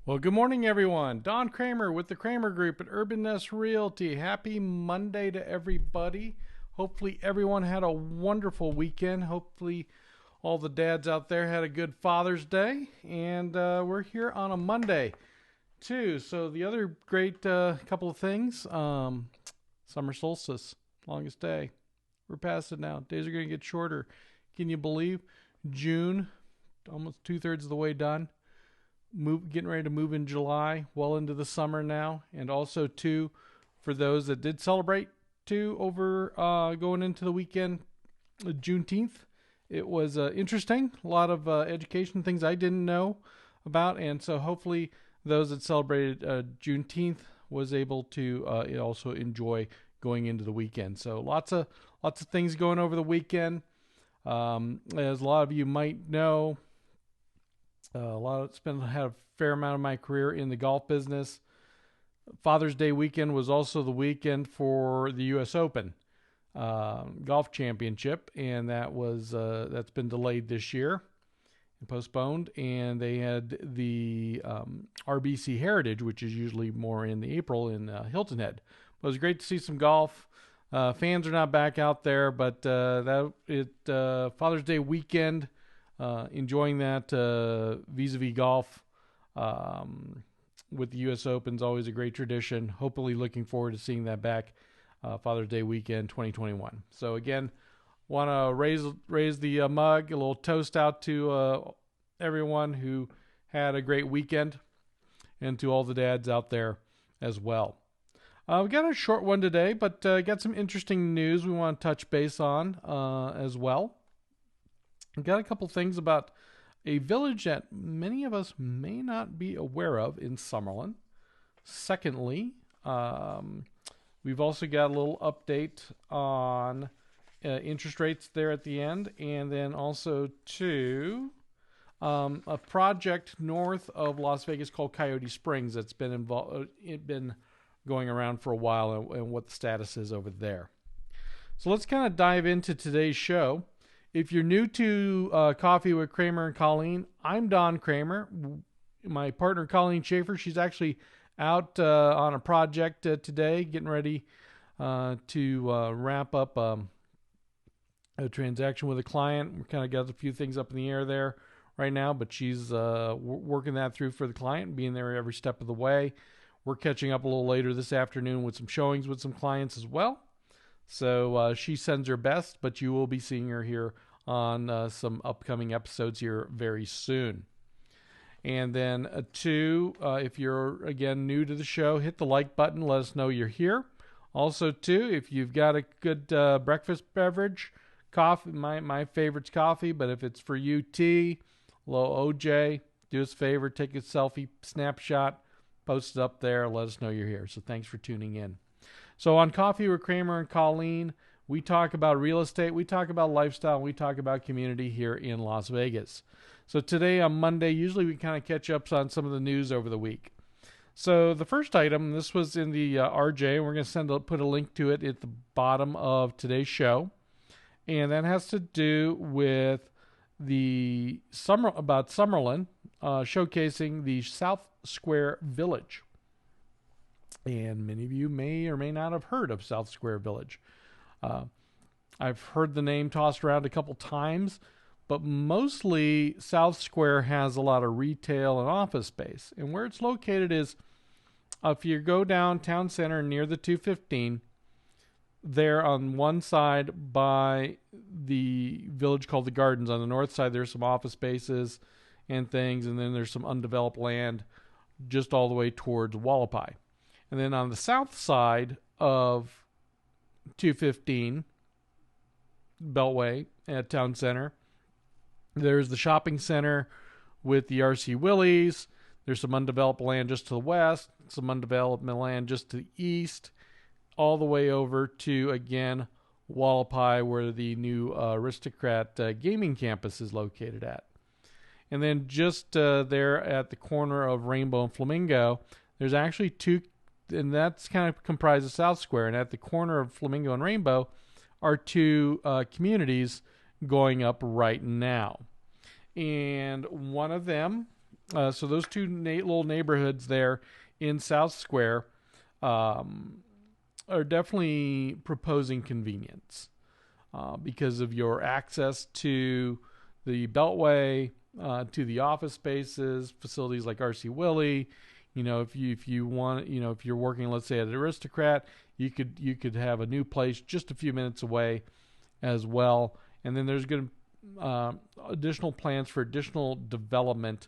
Well, good morning, everyone. Don Cramer with the Cramer Group at Urban Nest Realty. Happy Monday to everybody. Hopefully, everyone had a wonderful weekend. Hopefully, all the dads out there had a good Father's Day. And we're here on a Monday, too. So, the other great couple of things summer solstice, longest day. We're past it now. Days are going to get shorter. Can you believe June, almost 2/3 of the way done? Getting ready to move in July, well into the summer now, and also too, for those that did celebrate too over going into the weekend, Juneteenth. It was interesting, a lot of education things I didn't know about, and so hopefully those that celebrated Juneteenth was able to also enjoy going into the weekend. So lots of things going over the weekend. As a lot of you might know, had a fair amount of my career in the golf business. Father's Day weekend was also the weekend for the U.S. Open golf championship, and that's been delayed this year and postponed. And they had the RBC Heritage, which is usually more in the April in Hilton Head. But it was great to see some golf. Fans are not back out there, but Father's Day weekend. Enjoying that vis-a-vis golf with the U.S. Open is always a great tradition. Hopefully looking forward to seeing that back Father's Day weekend 2021. So again, want to raise the mug, a little toast out to everyone who had a great weekend and to all the dads out there as well. We've got a short one today, but got some interesting news we want to touch base on as well. We've got a couple things about a village that many of us may not be aware of in Summerlin. Secondly, we've also got a little update on interest rates there at the end, and then also a project north of Las Vegas called Coyote Springs that's been been going around for a while, and what the status is over there. So let's kind of dive into today's show. If you're new to Coffee with Cramer and Colleen, I'm Don Cramer. My partner, Colleen Schaefer, she's actually out on a project today, getting ready to wrap up a transaction with a client. We kind of got a few things up in the air there right now, but she's working that through for the client, being there every step of the way. We're catching up a little later this afternoon with some showings with some clients as well. So she sends her best, but you will be seeing her here on some upcoming episodes here very soon. And then if you're, again, new to the show, hit the like button. Let us know you're here. Also, if you've got a good breakfast beverage, coffee, my favorite's coffee, but if it's for you, tea, little OJ, do us a favor, take a selfie snapshot, post it up there, let us know you're here. So thanks for tuning in. So on Coffee with Cramer and Colleen, we talk about real estate, we talk about lifestyle, we talk about community here in Las Vegas. So today on Monday, usually we kind of catch up on some of the news over the week. So the first item, this was in the RJ, and we're going to put a link to it at the bottom of today's show. And that has to do with about Summerlin, showcasing the South Square Village. And many of you may or may not have heard of South Square Village. I've heard the name tossed around a couple times, but mostly South Square has a lot of retail and office space. And where it's located is, if you go downtown center near the 215, there on one side by the village called the Gardens. On the north side, there's some office spaces and things, and then there's some undeveloped land just all the way towards Wallapai. And then on the south side of 215 Beltway at Town Center, there's the shopping center with the RC Willys. There's some undeveloped land just to the west, some undeveloped land just to the east, all the way over to, again, Wallapai, where the new Aristocrat gaming campus is located at. And then just there at the corner of Rainbow and Flamingo, there's actually two, and that's kind of comprised of South Square. And at the corner of Flamingo and Rainbow are two communities going up right now. And one of them So those two little neighborhoods there in South Square are definitely proposing convenience because of your access to the Beltway, to the office spaces, facilities like RC Willey. If you want, if you're working, let's say at Aristocrat, you could have a new place just a few minutes away as well. And then there's going to additional plans for additional development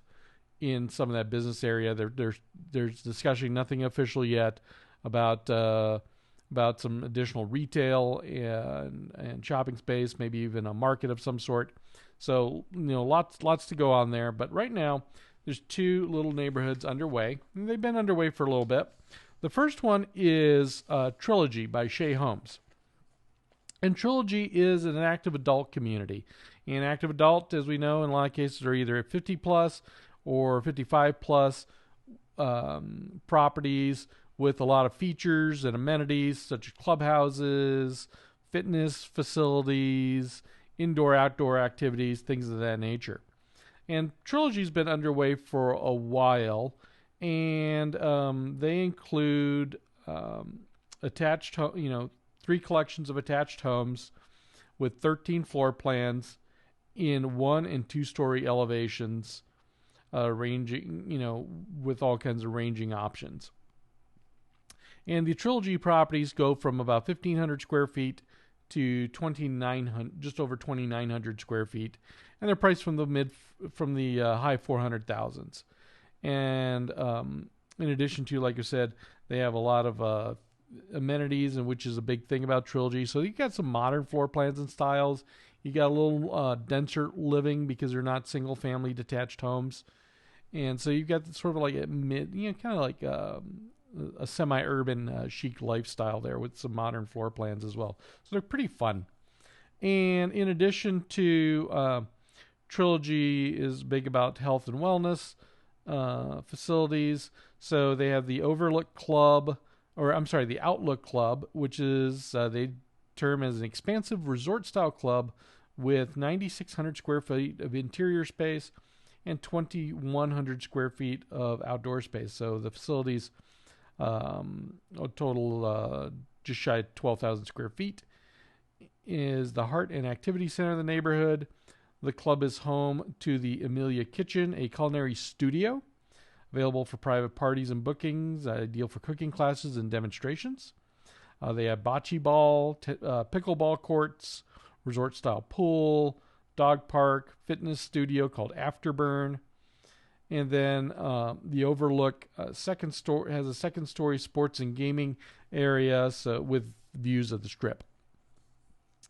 in some of that business area. There's discussion, nothing official yet, about some additional retail and shopping space, maybe even a market of some sort. So lots to go on there. But right now, there's two little neighborhoods underway. And they've been underway for a little bit. The first one is Trilogy by Shea Homes. And Trilogy is an active adult community. And active adult, as we know, in a lot of cases are either 50 plus or 55 plus properties with a lot of features and amenities such as clubhouses, fitness facilities, indoor-outdoor activities, things of that nature. And Trilogy's been underway for a while, and they include attached, 3 collections of attached homes with 13 floor plans in 1- and 2-story elevations, ranging, with all kinds of ranging options. And the Trilogy properties go from about 1,500 square feet to 2,900, just over 2,900 square feet, and they're priced from the high 400,000s. And in addition to, like I said, they have a lot of amenities, and which is a big thing about Trilogy. So you got some modern floor plans and styles. You got a little denser living because they're not single family detached homes, and so you've got sort of like a kind of like a semi-urban chic lifestyle there with some modern floor plans as well. So they're pretty fun. And in addition to Trilogy is big about health and wellness facilities. So they have the Outlook Club, which is they term as an expansive resort-style club with 9,600 square feet of interior space and 2,100 square feet of outdoor space. So the facilities total just shy of 12,000 square feet, is the heart and activity center of the neighborhood. The club is home to the Amelia Kitchen, a culinary studio available for private parties and bookings, ideal for cooking classes and demonstrations. They have bocce ball, pickleball courts, resort-style pool, dog park, fitness studio called Afterburn. And then the Overlook has a second-story sports and gaming area with views of the Strip.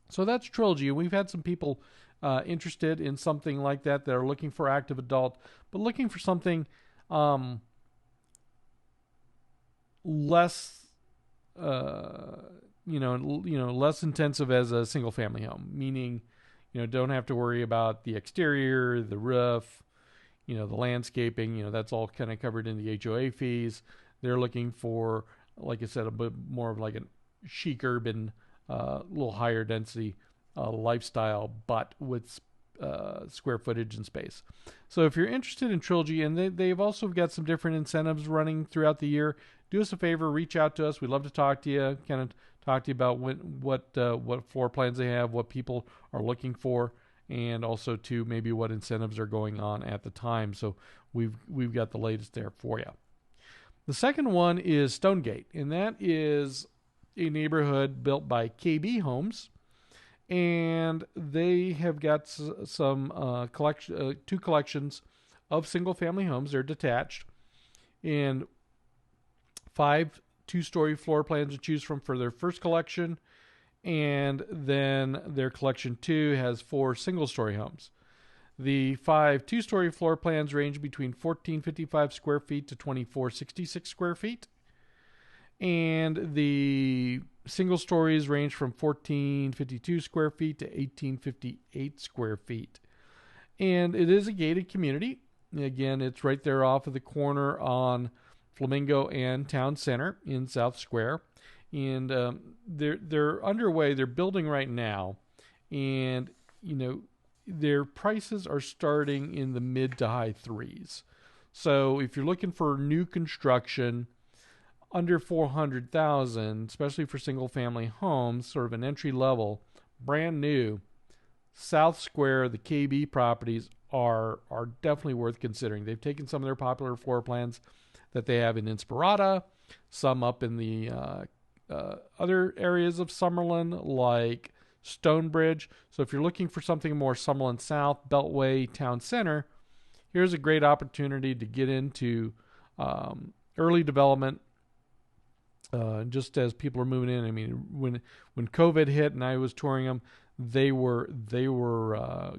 So that's Trilogy. We've had some people interested in something like that are looking for active adult, but looking for something less, less intensive as a single-family home. Meaning, don't have to worry about the exterior, the roof, the landscaping. That's all kind of covered in the HOA fees. They're looking for, like I said, a bit more of like a chic urban, little higher density lifestyle, but with square footage and space. So if you're interested in Trilogy, and they've also got some different incentives running throughout the year, do us a favor, reach out to us. We'd love to talk to you, kind of talk to you about what floor plans they have, what people are looking for, and also to maybe what incentives are going on at the time. So we've got the latest there for you. The second one is Stonegate, and that is a neighborhood built by KB Homes, and they have got some two collections of single-family homes. They're detached, and 5 2-story floor plans to choose from for their first collection, and then their collection 2 has 4 single-story homes. The 5 2-story floor plans range between 1,455 square feet to 2,466 square feet. And the single stories range from 1,452 square feet to 1,858 square feet. And it is a gated community. Again, it's right there off of the corner on Flamingo and Town Center in South Square. And they're underway. They're building right now. And, their prices are starting in the mid to high threes. So if you're looking for new construction under 400,000, especially for single family homes, sort of an entry level, brand new, South Square, the KB properties are definitely worth considering. They've taken some of their popular floor plans that they have in Inspirata, some up in the other areas of Summerlin, like Stonebridge. So if you're looking for something more Summerlin South, Beltway, Town Center, here's a great opportunity to get into early development. Just as people are moving in, I mean, when COVID hit and I was touring them, they were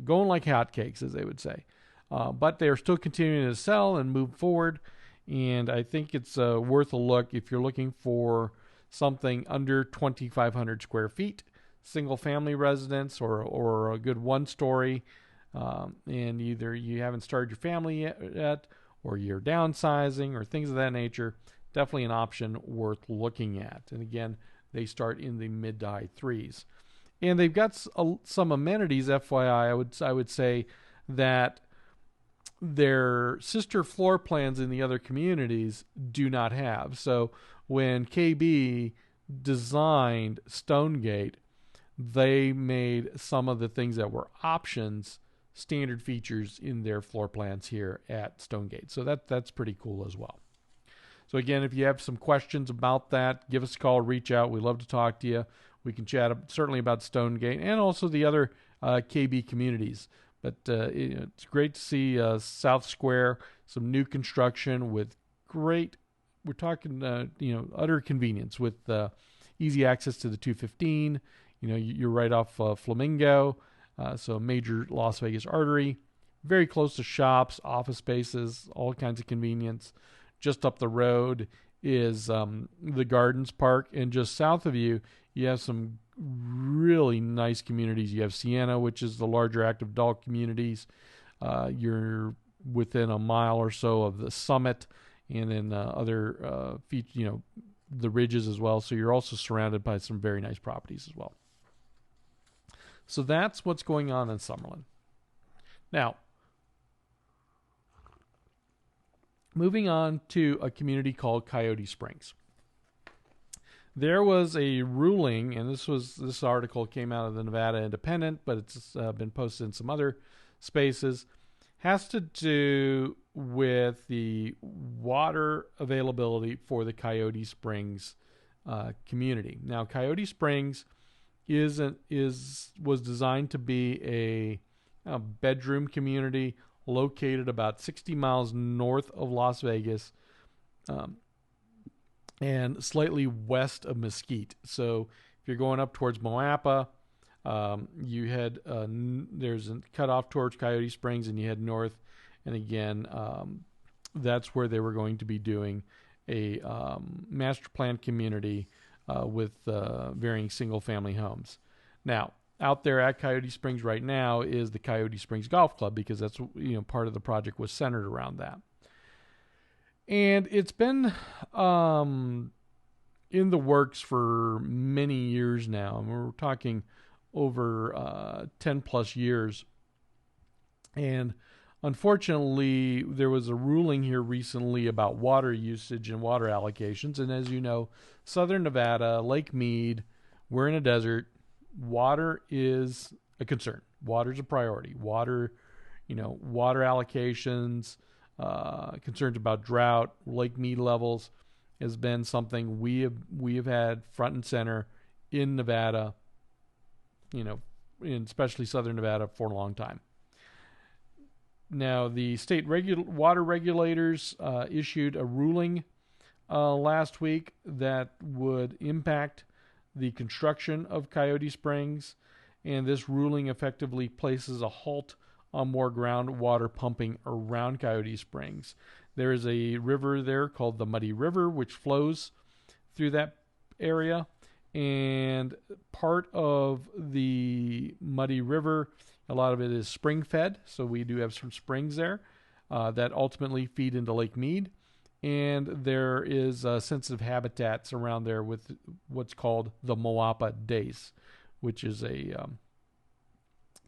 going like hotcakes, as they would say. But they are still continuing to sell and move forward. And I think it's worth a look if you're looking for something under 2,500 square feet, single family residence, or a good one story. And either you haven't started your family yet, or you're downsizing, or things of that nature. Definitely an option worth looking at. And again, they start in the mid to high threes. And they've got some amenities, FYI, I would say, that their sister floor plans in the other communities do not have. So when KB designed Stonegate, they made some of the things that were options standard features in their floor plans here at Stonegate. So that's pretty cool as well. So again, if you have some questions about that, give us a call, reach out. We'd love to talk to you. We can chat certainly about Stonegate and also the other KB communities. But it's great to see South Square, some new construction with great, we're talking, utter convenience with easy access to the 215. You're right off Flamingo, so a major Las Vegas artery. Very close to shops, office spaces, all kinds of convenience. Just up the road is the Gardens Park, and just south of you have some really nice communities. You have Sienna, which is the larger active adult communities. You're within a mile or so of the Summit, and then other the ridges as well. So you're also surrounded by some very nice properties as well. So that's what's going on in Summerlin. Now, moving on to a community called Coyote Springs. There was a ruling, and this article came out of the Nevada Independent, but it's been posted in some other spaces, has to do with the water availability for the Coyote Springs community. Now, Coyote Springs was designed to be a bedroom community located about 60 miles north of Las Vegas, and slightly west of Mesquite. So if you're going up towards Moapa, you head there's a cutoff towards Coyote Springs, and you head north. And again, that's where they were going to be doing a master plan community with varying single-family homes. Now, out there at Coyote Springs right now is the Coyote Springs Golf Club, because that's part of the project was centered around that. And it's been in the works for many years now. And we're talking over 10 plus years. And unfortunately, there was a ruling here recently about water usage and water allocations. And as you know, Southern Nevada, Lake Mead, we're in a desert. Water is a concern. Water's a priority. Water allocations, concerns about drought, Lake Mead levels has been something we have had front and center in Nevada, especially Southern Nevada, for a long time. Now, the state water regulators issued a ruling last week that would impact the construction of Coyote Springs, and this ruling effectively places a halt on more groundwater pumping around Coyote Springs. There is a river there called the Muddy River, which flows through that area, and part of the Muddy River, a lot of it is spring fed, so we do have some springs there that ultimately feed into Lake Mead. And there is sensitive habitats around there with what's called the Moapa dace, which is I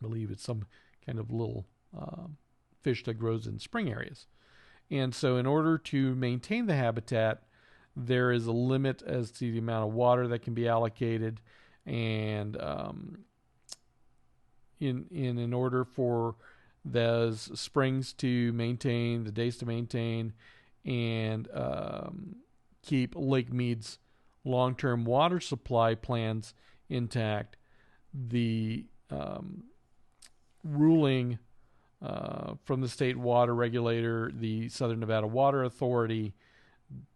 believe it's some kind of little fish that grows in spring areas. And so in order to maintain the habitat, there is a limit as to the amount of water that can be allocated, and in order for those springs to maintain, the days to maintain, and keep Lake Mead's long-term water supply plans intact, the ruling from the state water regulator, the Southern Nevada Water Authority,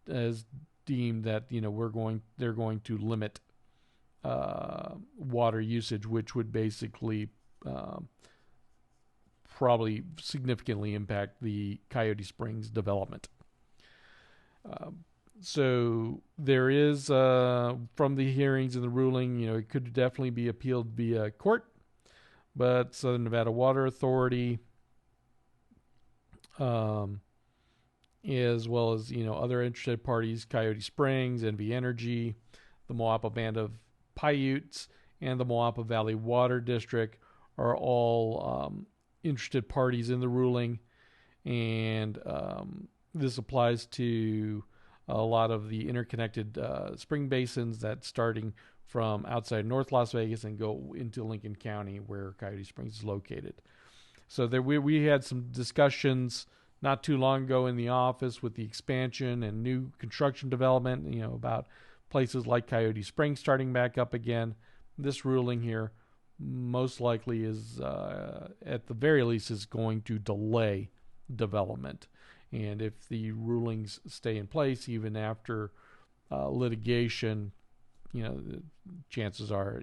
has deemed that they're going to limit water usage, which would basically probably significantly impact the Coyote Springs development. So there is, from the hearings and the ruling, it could definitely be appealed via court, but Southern Nevada Water Authority, as well as other interested parties, Coyote Springs, NV Energy, the Moapa Band of Paiutes, and the Moapa Valley Water District are all interested parties in the ruling, and this applies to a lot of the interconnected spring basins that starting from outside North Las Vegas and go into Lincoln County, where Coyote Springs is located. So there we had some discussions not too long ago in the office with the expansion and new construction development, about places like Coyote Springs starting back up again. This ruling here most likely is, at the very least, is going to delay development. And if the rulings stay in place even after litigation, the chances are,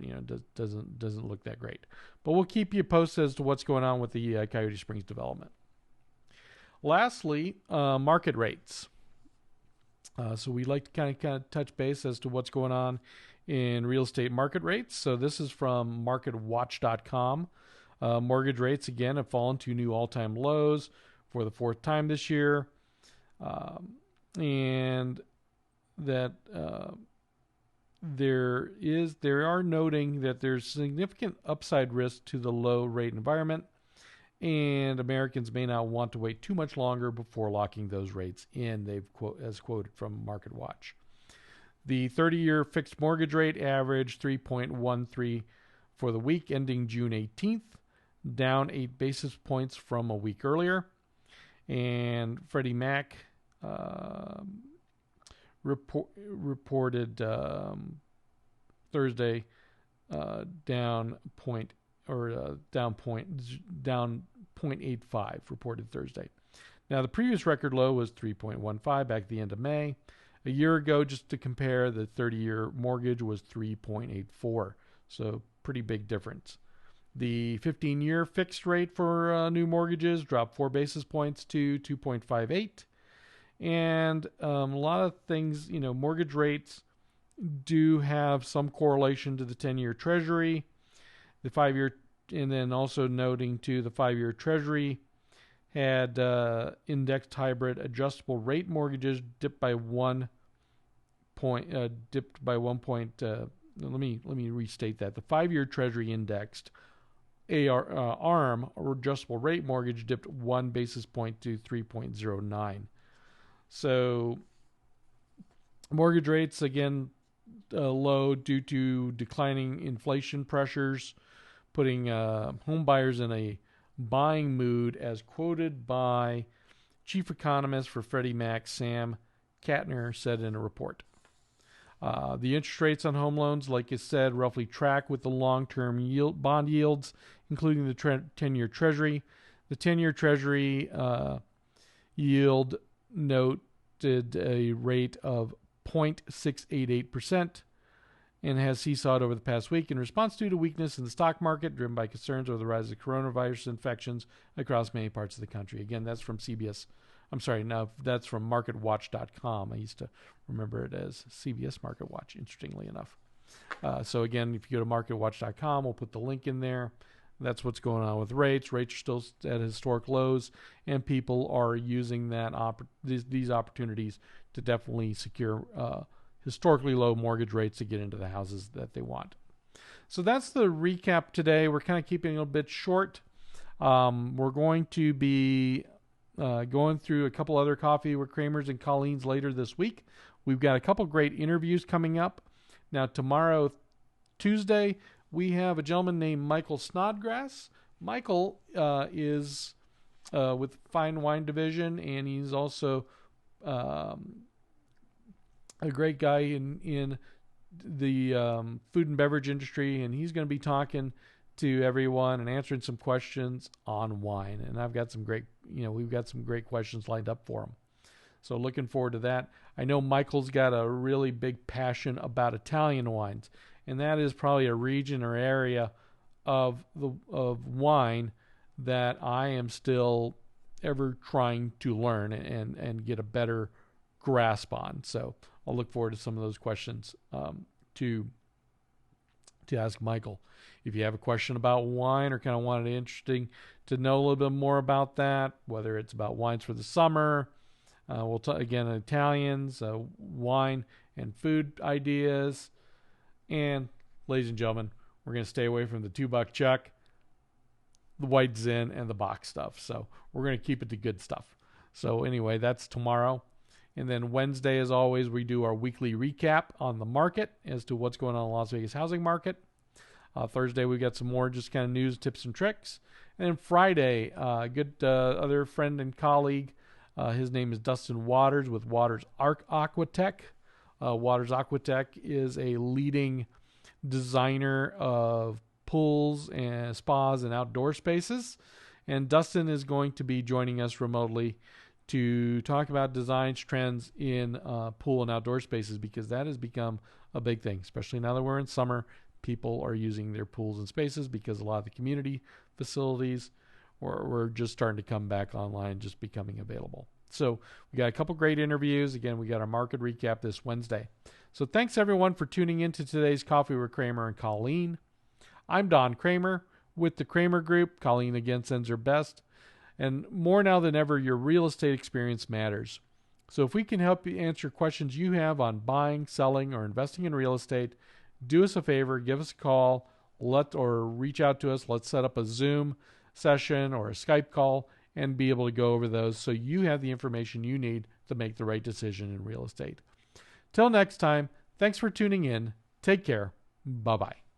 doesn't look that great. But we'll keep you posted as to what's going on with the Coyote Springs development. Lastly, market rates. So we'd like to kind of touch base as to what's going on in real estate market rates. So this is from Marketwatch.com. Mortgage rates, again, have fallen to new all-time lows for the fourth time this year. And that they are noting that there's significant upside risk to the low rate environment, and Americans may not want to wait too much longer before locking those rates in, as quoted from MarketWatch. The 30-year fixed mortgage rate averaged 3.13 for the week ending June 18th, down 8 basis points from a week earlier. And Freddie Mac reported Thursday down 0.85 reported Thursday. Now the previous record low was 3.15 back at the end of May. A year ago, just to compare, the 30-year mortgage was 3.84, so pretty big difference. The 15-year fixed rate for new mortgages dropped 4 basis points to 2.58. And a lot of things, mortgage rates do have some correlation to the 10-year Treasury. The 5-year, and then also noting too, the 5-year Treasury had indexed hybrid adjustable rate mortgages dipped by 1 point. Let me restate that. The 5-year Treasury indexed ARM, or adjustable rate mortgage, dipped 1 basis point to 3.09. So mortgage rates again low due to declining inflation pressures, putting home buyers in a buying mood, as quoted by chief economist for Freddie Mac, Sam Katner, said in a report. The interest rates on home loans, like I said, roughly track with the long-term bond yields, including the 10-year Treasury. The 10-year Treasury yield noted a rate of 0.688%. and has seesawed over the past week in response due to weakness in the stock market driven by concerns over the rise of coronavirus infections across many parts of the country. Again, that's from CBS. I'm sorry, no, that's from MarketWatch.com. I used to remember it as CBS MarketWatch, interestingly enough. So again, if you go to MarketWatch.com, we'll put the link in there. That's what's going on with rates. Rates are still at historic lows, and people are using these opportunities to definitely secure historically low mortgage rates to get into the houses that they want. So that's the recap today. We're kind of keeping it a little bit short. We're going to be going through a couple other Coffee with Cramers and Colleen's later this week. We've got a couple great interviews coming up. Now, tomorrow, Tuesday, we have a gentleman named Michael Snodgrass. Michael is with Fine Wine Division, and he's also a great guy in the food and beverage industry, and he's going to be talking to everyone and answering some questions on wine. And I've got some great, we've got some great questions lined up for him. So looking forward to that. I know Michael's got a really big passion about Italian wines, and that is probably a region or area of wine that I am still ever trying to learn and get a better grasp on. So I'll look forward to some of those questions to ask Michael. If you have a question about wine or kind of wanted interesting to know a little bit more about that, whether it's about wines for the summer, we'll talk again Italians, wine and food ideas, and ladies and gentlemen, we're going to stay away from the $2 chuck, the white Zin, and the box stuff. So we're going to keep it to good stuff. So anyway, that's tomorrow. And then Wednesday, as always, we do our weekly recap on the market as to what's going on in the Las Vegas housing market. Thursday, we got some more just kind of news, tips, and tricks. And then Friday, good other friend and colleague, his name is Dustin Waters with Waters Aquatech. Waters Aquatech is a leading designer of pools and spas and outdoor spaces. And Dustin is going to be joining us remotely to talk about designs, trends in pool and outdoor spaces, because that has become a big thing, especially now that we're in summer. People are using their pools and spaces because a lot of the community facilities were just starting to come back online, just becoming available. So we got a couple great interviews. Again, we got our market recap this Wednesday. So thanks everyone for tuning in to today's Coffee with Cramer and Colleen. I'm Don Cramer with the Cramer Group. Colleen again sends her best. And more now than ever, your real estate experience matters. So if we can help you answer questions you have on buying, selling, or investing in real estate, do us a favor, give us a call, or reach out to us. Let's set up a Zoom session or a Skype call and be able to go over those so you have the information you need to make the right decision in real estate. Till next time, thanks for tuning in. Take care. Bye-bye.